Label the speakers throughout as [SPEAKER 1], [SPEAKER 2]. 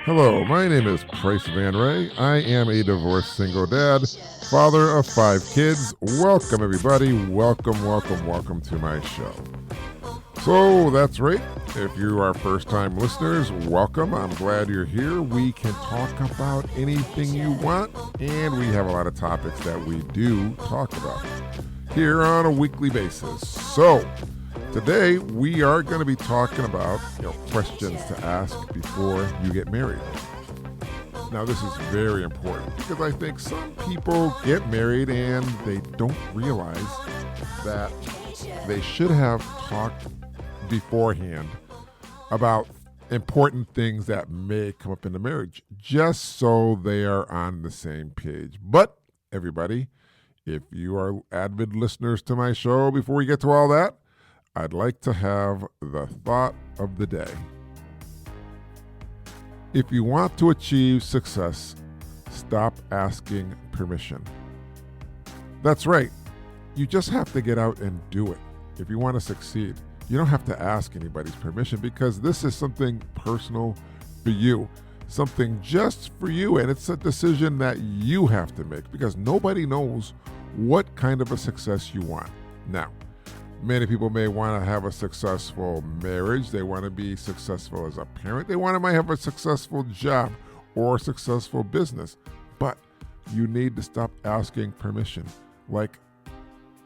[SPEAKER 1] Hello, my name is Price Van Ray. I am a divorced single dad, father of 5 kids. Welcome, everybody. Welcome to my show. So that's right. If you are first-time listeners, welcome. I'm glad you're here. We can talk about anything you want, and we have a lot of topics that we do talk about here on a weekly basis. So today we are going to be talking about questions to ask before you get married. Now this is very important because I think some people get married and they don't realize that they should have talked beforehand about important things that may come up in the marriage, just so they are on the same page. But everybody, if you are avid listeners to my show, before we get to all that, I'd like to have the thought of the day. If you want to achieve success, stop asking permission. That's right. You just have to get out and do it. If you want to succeed, you don't have to ask anybody's permission because this is something personal for you, something just for you, and it's a decision that you have to make because nobody knows what kind of a success you want. Now, many people may want to have a successful marriage. They want to be successful as a parent. They might have a successful job or a successful business. But you need to stop asking permission. Like,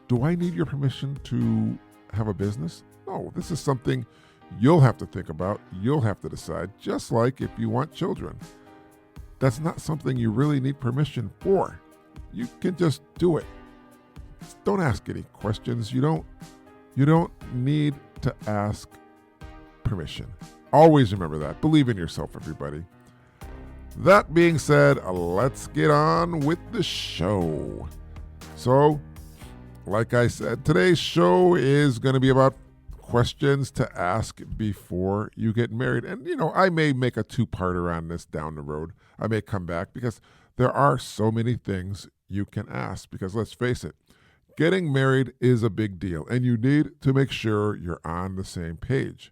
[SPEAKER 1] do I need your permission to have a business? No, this is something you'll have to think about. You'll have to decide, just like if you want children. That's not something you really need permission for. You can just do it. Don't ask any questions. You don't need to ask permission. Always remember that. Believe in yourself, everybody. That being said, let's get on with the show. So, like I said, today's show is going to be about questions to ask before you get married. And, I may make a 2-parter on this down the road. I may come back because there are so many things you can ask. Because let's face it, getting married is a big deal, and you need to make sure you're on the same page.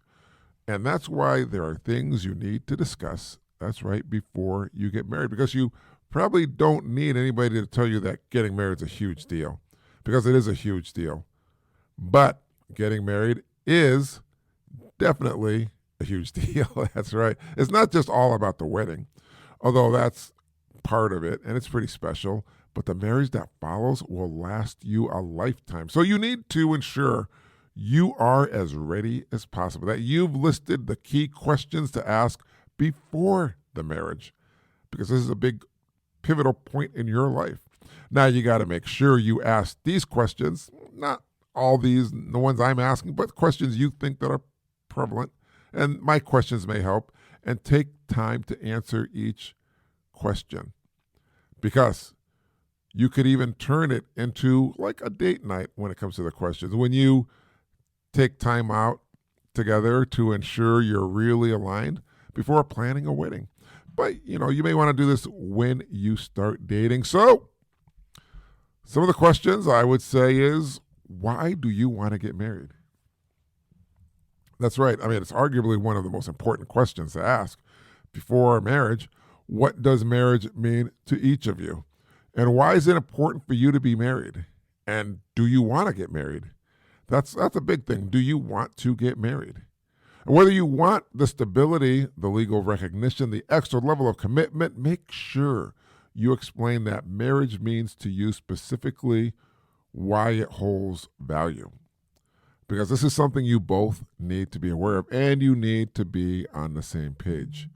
[SPEAKER 1] And that's why there are things you need to discuss, that's right, before you get married, because you probably don't need anybody to tell you that getting married is a huge deal, because it is a huge deal. But getting married is definitely a huge deal. That's right. It's not just all about the wedding, although that's part of it, and it's pretty special. But the marriage that follows will last you a lifetime. So you need to ensure you are as ready as possible, that you've listed the key questions to ask before the marriage, because this is a big pivotal point in your life. Now you got to make sure you ask these questions, not all these, the ones I'm asking, but questions you think that are prevalent. And my questions may help. And take time to answer each question, because you could even turn it into like a date night when it comes to the questions. When you take time out together to ensure you're really aligned before planning a wedding. But, you may want to do this when you start dating. So, some of the questions I would say is, why do you want to get married? That's right. I mean, it's arguably one of the most important questions to ask before marriage. What does marriage mean to each of you? And why is it important for you to be married? And do you want to get married? That's a big thing. Do you want to get married? And whether you want the stability, the legal recognition, the extra level of commitment, make sure you explain that marriage means to you specifically why it holds value. Because this is something you both need to be aware of, and you need to be on the same page.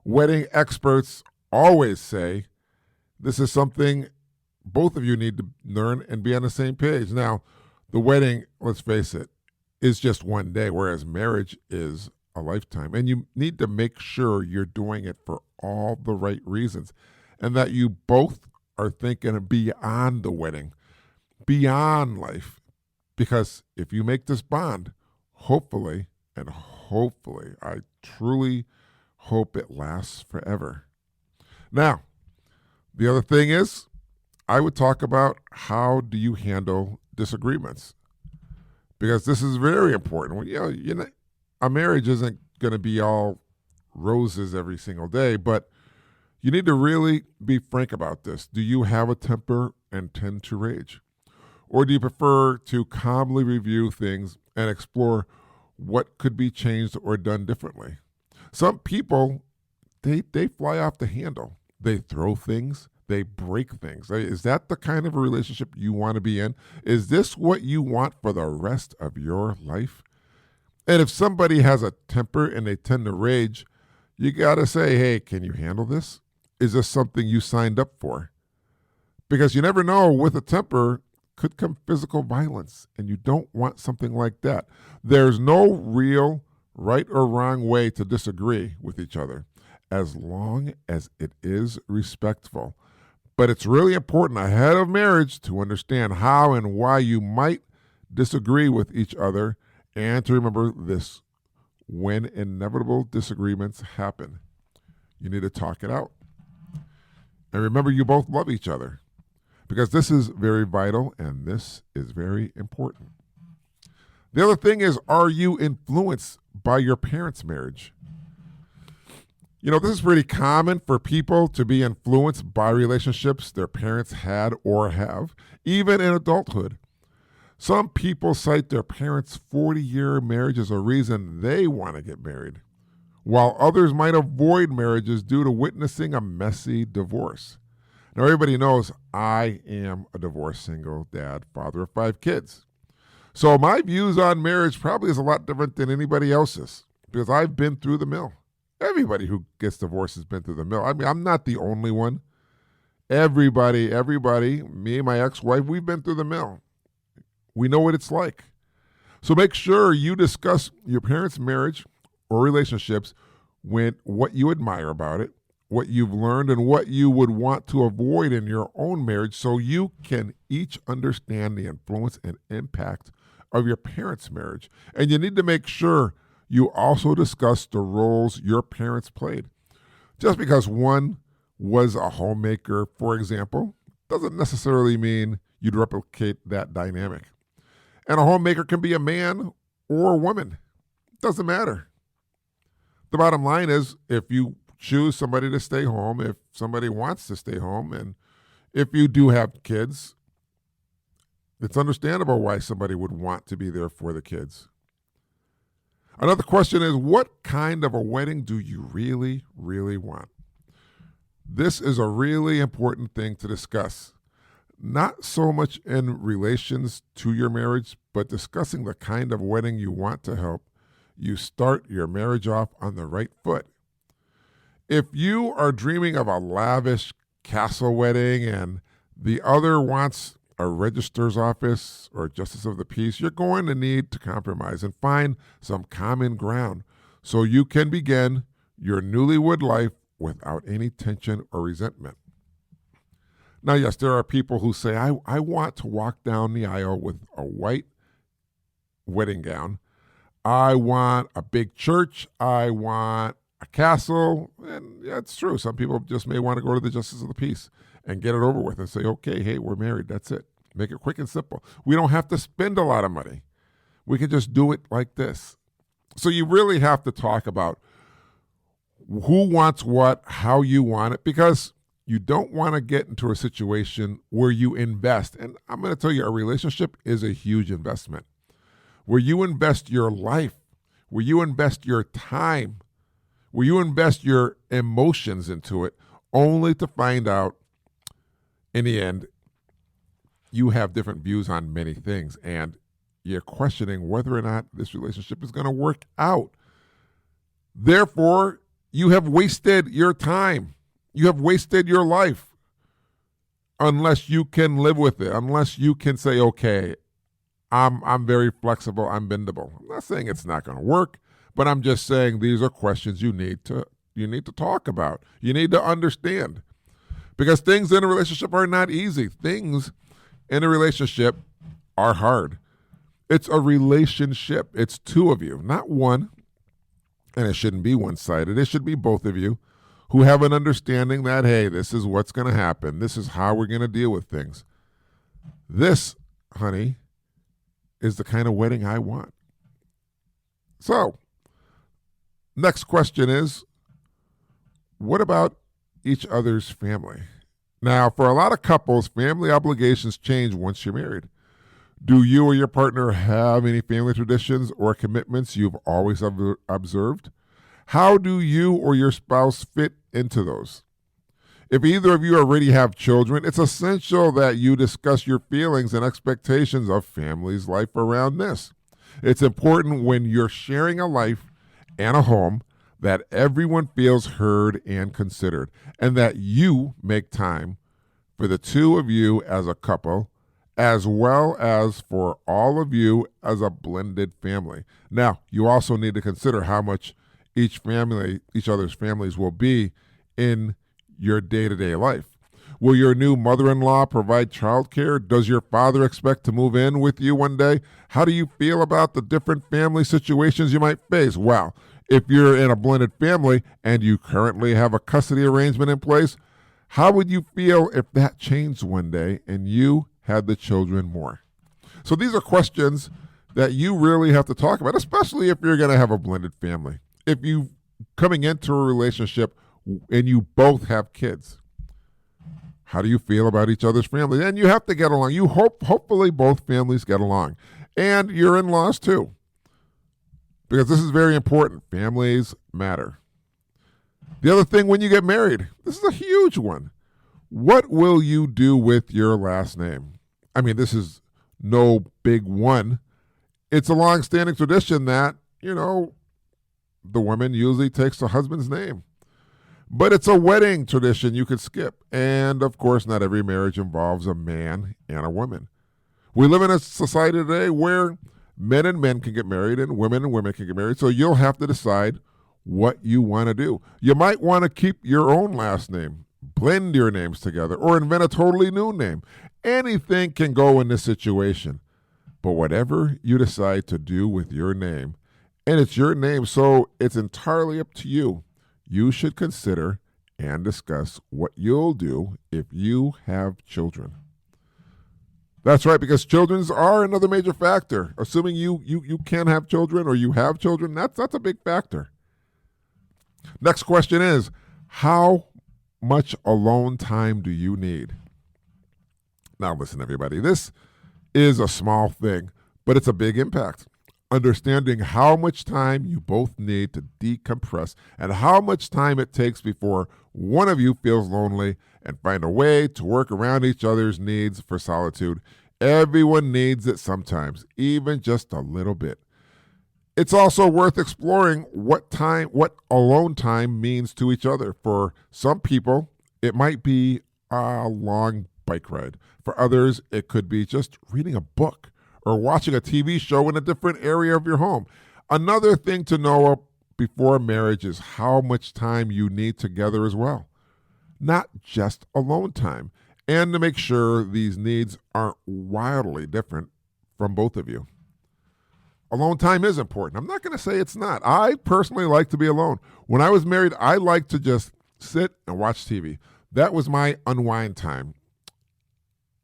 [SPEAKER 1] Wedding experts always say this is something both of you need to learn and be on the same page. Now, the wedding, let's face it, is just one day, whereas marriage is a lifetime. And you need to make sure you're doing it for all the right reasons, and that you both are thinking beyond the wedding, beyond life. Because if you make this bond, hopefully, I truly hope it lasts forever. Now, the other thing is, I would talk about how do you handle disagreements, because this is very important. A marriage isn't going to be all roses every single day, but you need to really be frank about this. Do you have a temper and tend to rage? Or do you prefer to calmly review things and explore what could be changed or done differently? Some people, they fly off the handle. They throw things, they break things. Is that the kind of a relationship you want to be in? Is this what you want for the rest of your life? And if somebody has a temper and they tend to rage, you got to say, hey, can you handle this? Is this something you signed up for? Because you never know, with a temper could come physical violence, and you don't want something like that. There's no real right or wrong way to disagree with each other, as long as it is respectful. But it's really important ahead of marriage to understand how and why you might disagree with each other, and to remember this: when inevitable disagreements happen, you need to talk it out. And remember, you both love each other, because this is very vital and this is very important. The other thing is, are you influenced by your parents' marriage? You know, this is pretty common for people to be influenced by relationships their parents had or have, even in adulthood. Some people cite their parents' 40-year marriage as a reason they want to get married, while others might avoid marriages due to witnessing a messy divorce. Now, everybody knows I am a divorced single dad, father of 5 kids. So my views on marriage probably is a lot different than anybody else's, because I've been through the mill. Everybody who gets divorced has been through the mill. I mean, I'm not the only one. Everybody, me and my ex-wife, we've been through the mill. We know what it's like. So make sure you discuss your parents' marriage or relationships with what you admire about it, what you've learned, and what you would want to avoid in your own marriage, so you can each understand the influence and impact of your parents' marriage. And you need to make sure you also discuss the roles your parents played. Just because one was a homemaker, for example, doesn't necessarily mean you'd replicate that dynamic. And a homemaker can be a man or a woman. Doesn't matter. The bottom line is, if you choose somebody to stay home, if somebody wants to stay home, and if you do have kids, it's understandable why somebody would want to be there for the kids. Another question is, what kind of a wedding do you really, really want? This is a really important thing to discuss. Not so much in relations to your marriage, but discussing the kind of wedding you want to help you start your marriage off on the right foot. If you are dreaming of a lavish castle wedding and the other wants a registrar's office or justice of the peace, you're going to need to compromise and find some common ground so you can begin your newlywed life without any tension or resentment. Now, yes, there are people who say, I want to walk down the aisle with a white wedding gown. I want a big church. I want a castle. And yeah, it's true. Some people just may want to go to the justice of the peace and get it over with and say, okay, hey, we're married. That's it. Make it quick and simple. We don't have to spend a lot of money. We can just do it like this. So you really have to talk about who wants what, how you want it, because you don't want to get into a situation where you invest. And I'm going to tell you, a relationship is a huge investment. Where you invest your life, where you invest your time, where you invest your emotions into it, only to find out in the end you have different views on many things, and you're questioning whether or not this relationship is going to work out. Therefore, you have wasted your time. You have wasted your life unless you can live with it, unless you can say, okay, I'm very flexible, I'm bendable. I'm not saying it's not going to work, but I'm just saying these are questions you need to talk about. You need to understand. Because things in a relationship are not easy. Things in a relationship are hard. It's a relationship. It's two of you, not one. And it shouldn't be one-sided. It should be both of you who have an understanding that, hey, this is what's going to happen. This is how we're going to deal with things. This, honey, is the kind of wedding I want. So, next question is, What about each other's family? Now, for a lot of couples, family obligations change once you're married. Do you or your partner have any family traditions or commitments you've always observed? How do you or your spouse fit into those? If either of you already have children, it's essential that you discuss your feelings and expectations of family's life around this. It's important when you're sharing a life and a home that everyone feels heard and considered, and that you make time for the two of you as a couple, as well as for all of you as a blended family. Now, you also need to consider how much each other's families will be in your day-to-day life. Will your new mother-in-law provide childcare? Does your father expect to move in with you one day? How do you feel about the different family situations you might face? Well, if you're in a blended family and you currently have a custody arrangement in place, how would you feel if that changed one day and you had the children more? So these are questions that you really have to talk about, especially if you're going to have a blended family. If you coming into a relationship and you both have kids, how do you feel about each other's family? And you have to get along. Hopefully both families get along, and your in-laws too, because this is very important. Families matter. The other thing, when you get married, this is a huge one. What will you do with your last name? I mean, this is no big one. It's a long-standing tradition that, the woman usually takes the husband's name. But it's a wedding tradition you could skip. And, of course, not every marriage involves a man and a woman. We live in a society today where men and men can get married and women can get married. So you'll have to decide what you want to do. You might want to keep your own last name, blend your names together, or invent a totally new name. Anything can go in this situation. But whatever you decide to do with your name, and it's your name, so it's entirely up to you. You should consider and discuss what you'll do if you have children. That's right, because children are another major factor. Assuming you can have children or you have children, that's a big factor. Next question is, how much alone time do you need? Now listen, everybody, this is a small thing, but it's a big impact. Understanding how much time you both need to decompress and how much time it takes before one of you feels lonely, and find a way to work around each other's needs for solitude. Everyone needs it sometimes, even just a little bit. It's also worth exploring what alone time means to each other. For some people, it might be a long bike ride. For others, it could be just reading a book or watching a TV show in a different area of your home. Another thing to know before marriage is how much time you need together as well, not just alone time, and to make sure these needs aren't wildly different from both of you. Alone time is important. I'm not going to say it's not. I personally like to be alone. When I was married, I liked to just sit and watch TV. That was my unwind time.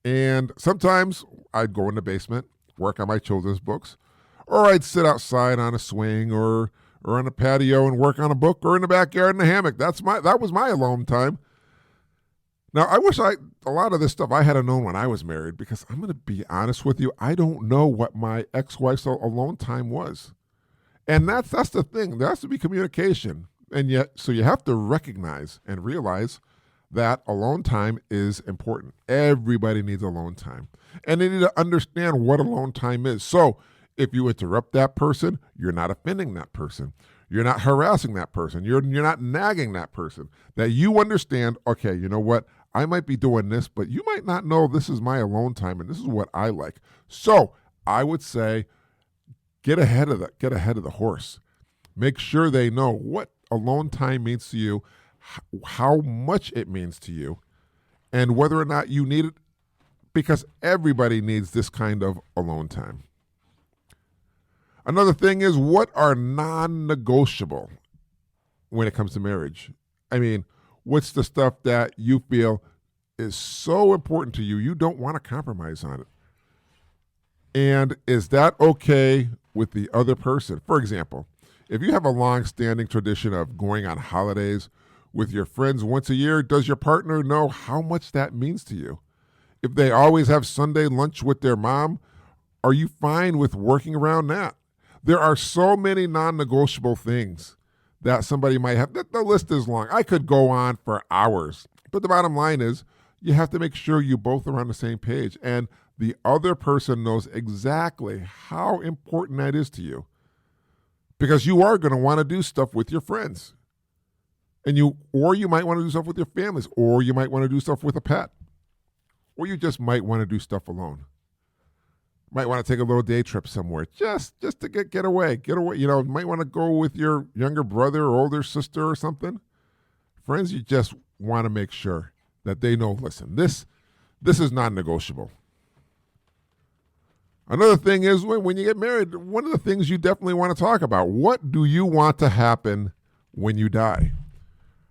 [SPEAKER 1] And sometimes I'd go in the basement, work on my children's books, or I'd sit outside on a swing or on a patio and work on a book, or in the backyard in a hammock. That was my alone time. Now, I wish a lot of this stuff I had known when I was married, because I'm going to be honest with you, I don't know what my ex-wife's alone time was. And that's the thing. There has to be communication. And yet, so you have to recognize and realize that alone time is important. Everybody needs alone time. And they need to understand what alone time is. So if you interrupt that person, you're not offending that person. You're not harassing that person. You're not nagging that person. That you understand, okay, you know what? I might be doing this, but you might not know this is my alone time and this is what I like. So I would say get ahead of the horse. Make sure they know what alone time means to you, how much it means to you, and whether or not you need it, because everybody needs this kind of alone time. Another thing is, what are non-negotiable when it comes to marriage? I mean, what's the stuff that you feel is so important to you, you don't want to compromise on it? And is that okay with the other person? For example, if you have a long-standing tradition of going on holidays with your friends once a year? Does your partner know how much that means to you? If they always have Sunday lunch with their mom, are you fine with working around that? There are so many non-negotiable things that somebody might have. The list is long. I could go on for hours. But the bottom line is you have to make sure you both are on the same page and the other person knows exactly how important that is to you. Because you are going to want to do stuff with your friends. Or you might want to do stuff with your families, or you might want to do stuff with a pet. Or you just might want to do stuff alone. Might want to take a little day trip somewhere just to get away. Get away. You might want to go with your younger brother or older sister or something. Friends, you just want to make sure that they know, listen, this is non-negotiable. Another thing is when you get married, one of the things you definitely want to talk about, what do you want to happen when you die?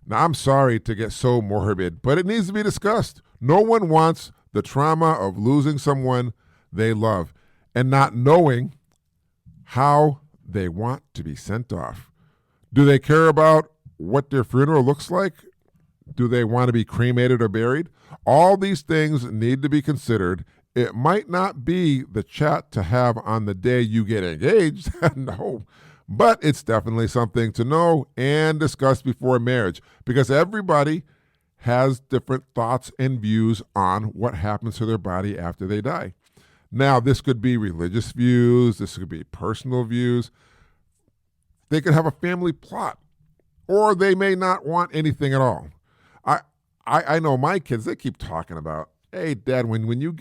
[SPEAKER 1] Now, I'm sorry to get so morbid, but it needs to be discussed. No one wants the trauma of losing someone they love and not knowing how they want to be sent off. Do they care about what their funeral looks like? Do they want to be cremated or buried? All these things need to be considered. It might not be the chat to have on the day you get engaged, no, but it's definitely something to know and discuss before marriage because everybody has different thoughts and views on what happens to their body after they die. Now, this could be religious views, this could be personal views. They could have a family plot, or they may not want anything at all. I know my kids, they keep talking about, hey, Dad, when you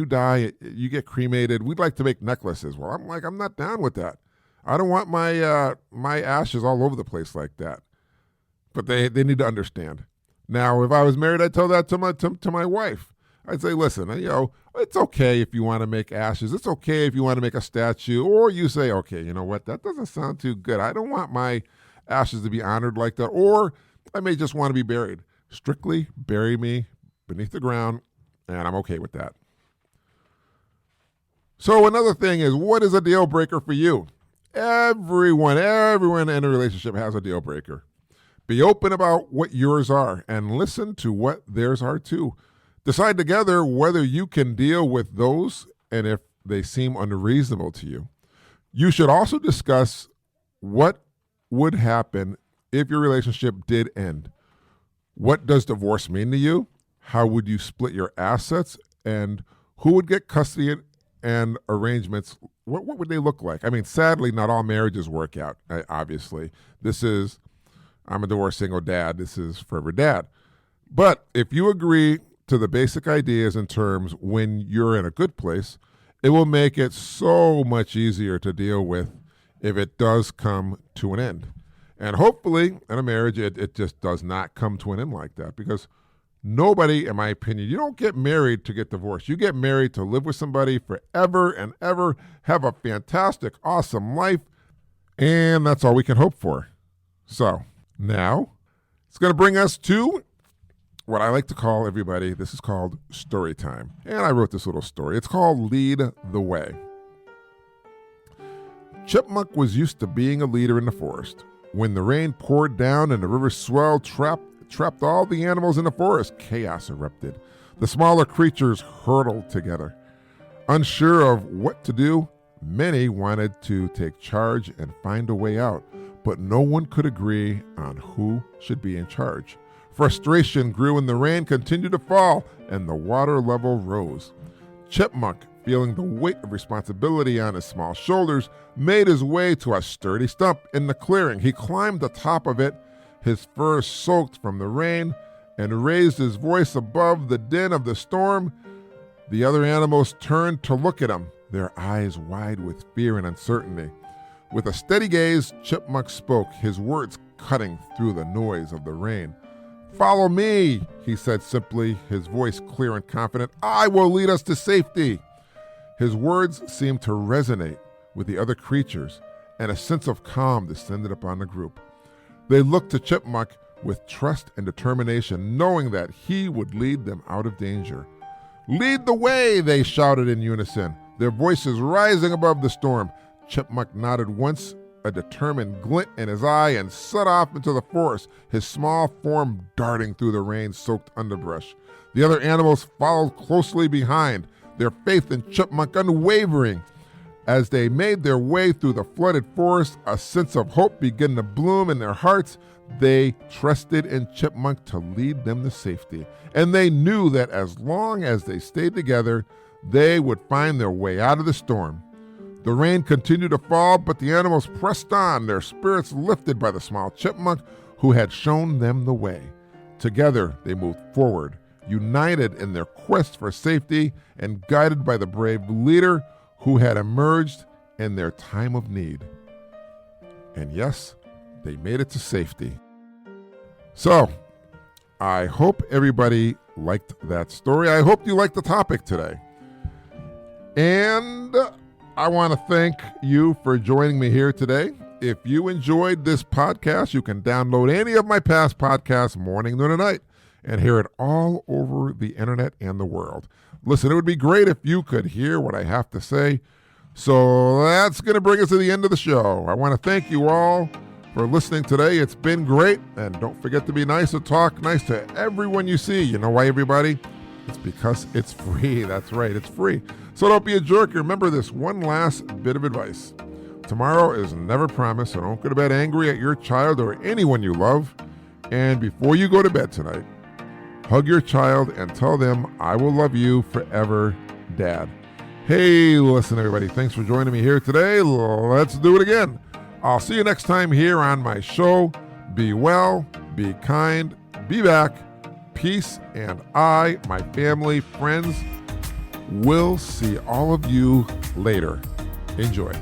[SPEAKER 1] die, you get cremated, we'd like to make necklaces. Well, I'm like, I'm not down with that. I don't want my ashes all over the place like that. But they need to understand. Now, if I was married, I'd tell that to my wife. I'd say, listen, it's okay if you want to make ashes. It's okay if you want to make a statue. Or you say, okay, you know what? That doesn't sound too good. I don't want my ashes to be honored like that. Or I may just want to be buried. Strictly bury me beneath the ground, and I'm okay with that. So another thing is, what is a deal breaker for you? Everyone in a relationship has a deal breaker. Be open about what yours are and listen to what theirs are too. Decide together whether you can deal with those and if they seem unreasonable to you. You should also discuss what would happen if your relationship did end. What does divorce mean to you? How would you split your assets? And who would get custody and arrangements? What would they look like? I mean, sadly, not all marriages work out, obviously. I'm a divorced single dad. This is Forever Dad. But if you agree to the basic ideas and terms when you're in a good place, it will make it so much easier to deal with if it does come to an end. And hopefully, in a marriage, it just does not come to an end like that. Because nobody, in my opinion, you don't get married to get divorced. You get married to live with somebody forever and ever, have a fantastic, awesome life, and that's all we can hope for. So, now, it's going to bring us to what I like to call everybody, this is called story time. And I wrote this little story. It's called Lead the Way. Chipmunk was used to being a leader in the forest. When the rain poured down and the river swelled, trapped all the animals in the forest, chaos erupted. The smaller creatures hurtled together. Unsure of what to do, many wanted to take charge and find a way out, but no one could agree on who should be in charge. Frustration grew and the rain continued to fall and the water level rose. Chipmunk, feeling the weight of responsibility on his small shoulders, made his way to a sturdy stump in the clearing. He climbed the top of it, his fur soaked from the rain, and raised his voice above the din of the storm. The other animals turned to look at him, their eyes wide with fear and uncertainty. With a steady gaze, Chipmunk spoke, his words cutting through the noise of the rain. "Follow me," he said simply, his voice clear and confident. "I will lead us to safety." His words seemed to resonate with the other creatures, and a sense of calm descended upon the group. They looked to Chipmunk with trust and determination, knowing that he would lead them out of danger. "Lead the way," they shouted in unison, their voices rising above the storm. Chipmunk nodded once a determined glint in his eye and set off into the forest, his small form darting through the rain-soaked underbrush. The other animals followed closely behind, their faith in Chipmunk unwavering. As they made their way through the flooded forest, a sense of hope began to bloom in their hearts. They trusted in Chipmunk to lead them to safety, and they knew that as long as they stayed together, they would find their way out of the storm. The rain continued to fall, but the animals pressed on, their spirits lifted by the small chipmunk who had shown them the way. Together, they moved forward, united in their quest for safety and guided by the brave leader who had emerged in their time of need. And yes, they made it to safety. So, I hope everybody liked that story. I hope you liked the topic today. And I want to thank you for joining me here today. If you enjoyed this podcast, you can download any of my past podcasts morning, noon, and night and hear it all over the internet and the world. Listen, it would be great if you could hear what I have to say. So that's going to bring us to the end of the show. I want to thank you all for listening today. It's been great. And don't forget to be nice and talk nice to everyone you see. You know why, everybody? It's because it's free. That's right, it's free. So don't be a jerk. Remember this one last bit of advice. Tomorrow is never promised, so don't go to bed angry at your child or anyone you love. And before you go to bed tonight, hug your child and tell them, I will love you forever, Dad. Hey, listen, everybody, thanks for joining me here today. Let's do it again. I'll see you next time here on my show. Be well, be kind, be back. Peace, and I, my family, friends, will see all of you later. Enjoy.